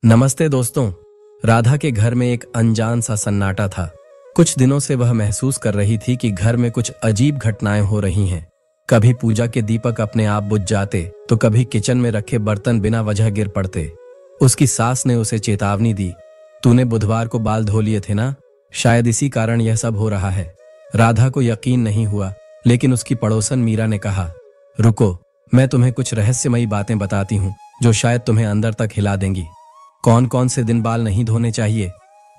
नमस्ते दोस्तों। राधा के घर में एक अनजान सा सन्नाटा था। कुछ दिनों से वह महसूस कर रही थी कि घर में कुछ अजीब घटनाएं हो रही हैं। कभी पूजा के दीपक अपने आप बुझ जाते तो कभी किचन में रखे बर्तन बिना वजह गिर पड़ते। उसकी सास ने उसे चेतावनी दी, तूने बुधवार को बाल धो लिए थे ना, शायद इसी कारण यह सब हो रहा है। राधा को यकीन नहीं हुआ, लेकिन उसकी पड़ोसन मीरा ने कहा, रुको, मैं तुम्हें कुछ रहस्यमयी बातें बताती हूँ जो शायद तुम्हें अंदर तक हिला देंगी। कौन कौन से दिन बाल नहीं धोने चाहिए?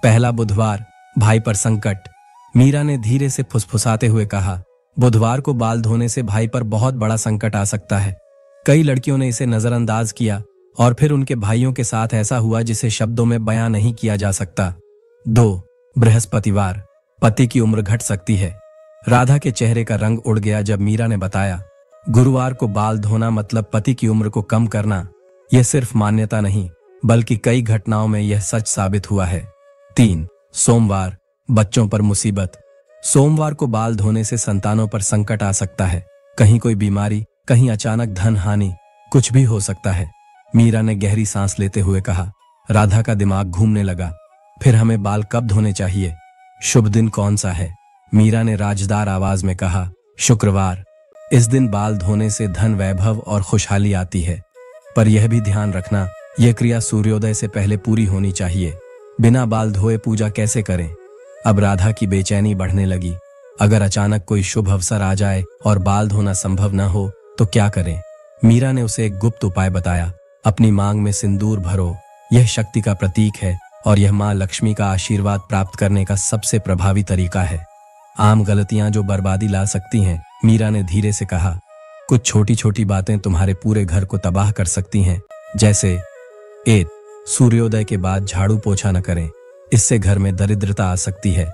पहला बुधवार, भाई पर संकट। मीरा ने धीरे से फुसफुसाते हुए कहा, बुधवार को बाल धोने से भाई पर बहुत बड़ा संकट आ सकता है। कई लड़कियों ने इसे नजरअंदाज किया और फिर उनके भाइयों के साथ ऐसा हुआ जिसे शब्दों में बयां नहीं किया जा सकता। 2. बृहस्पतिवार, पति की उम्र घट सकती है। राधा के चेहरे का रंग उड़ गया जब मीरा ने बताया, गुरुवार को बाल धोना मतलब पति की उम्र को कम करना। यह सिर्फ मान्यता नहीं, बल्कि कई घटनाओं में यह सच साबित हुआ है। 3. सोमवार, बच्चों पर मुसीबत। सोमवार को बाल धोने से संतानों पर संकट आ सकता है। कहीं कोई बीमारी, कहीं अचानक धन हानि, कुछ भी हो सकता है। मीरा ने गहरी सांस लेते हुए कहा। राधा का दिमाग घूमने लगा। फिर हमें बाल कब धोने चाहिए? शुभ दिन कौन सा है? मीरा ने राजदार आवाज में कहा, शुक्रवार। इस दिन बाल धोने से धन, वैभव और खुशहाली आती है। पर यह भी ध्यान रखना, यह क्रिया सूर्योदय से पहले पूरी होनी चाहिए। बिना बाल धोए पूजा कैसे करें? अब राधा की बेचैनी बढ़ने लगी। अगर अचानक कोई शुभ अवसर आ जाए और बाल धोना संभव न हो तो क्या करें? मीरा ने उसे एक गुप्त उपाय बताया। अपनी मांग में सिंदूर भरो। यह शक्ति का प्रतीक है और यह मां लक्ष्मी का आशीर्वाद प्राप्त करने का सबसे प्रभावी तरीका है। आम गलतियां जो बर्बादी ला सकती हैं, मीरा ने धीरे से कहा, कुछ छोटी छोटी बातें तुम्हारे पूरे घर को तबाह कर सकती हैं। जैसे 1. सूर्योदय के बाद झाड़ू पोछा न करें, इससे घर में दरिद्रता आ सकती है।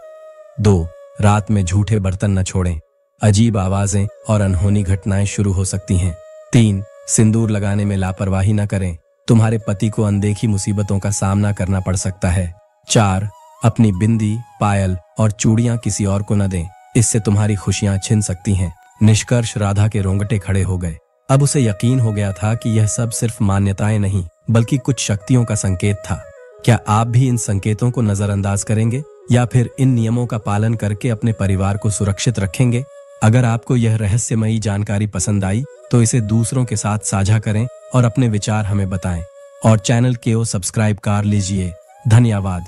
2. रात में झूठे बर्तन न छोड़ें, अजीब आवाजें और अनहोनी घटनाएं शुरू हो सकती हैं। 3. सिंदूर लगाने में लापरवाही न करें, तुम्हारे पति को अनदेखी मुसीबतों का सामना करना पड़ सकता है। 4. अपनी बिंदी, पायल और चूड़ियां किसी और को न दें, इससे तुम्हारी खुशियां छिन सकती हैं। निष्कर्ष, राधा के रोंगटे खड़े हो गए। अब उसे यकीन हो गया था कि यह सब सिर्फ मान्यताएं नहीं, बल्कि कुछ शक्तियों का संकेत था। क्या आप भी इन संकेतों को नजरअंदाज करेंगे या फिर इन नियमों का पालन करके अपने परिवार को सुरक्षित रखेंगे? अगर आपको यह रहस्यमयी जानकारी पसंद आई तो इसे दूसरों के साथ साझा करें और अपने विचार हमें बताएं। और चैनल को सब्सक्राइब कर लीजिए। धन्यवाद।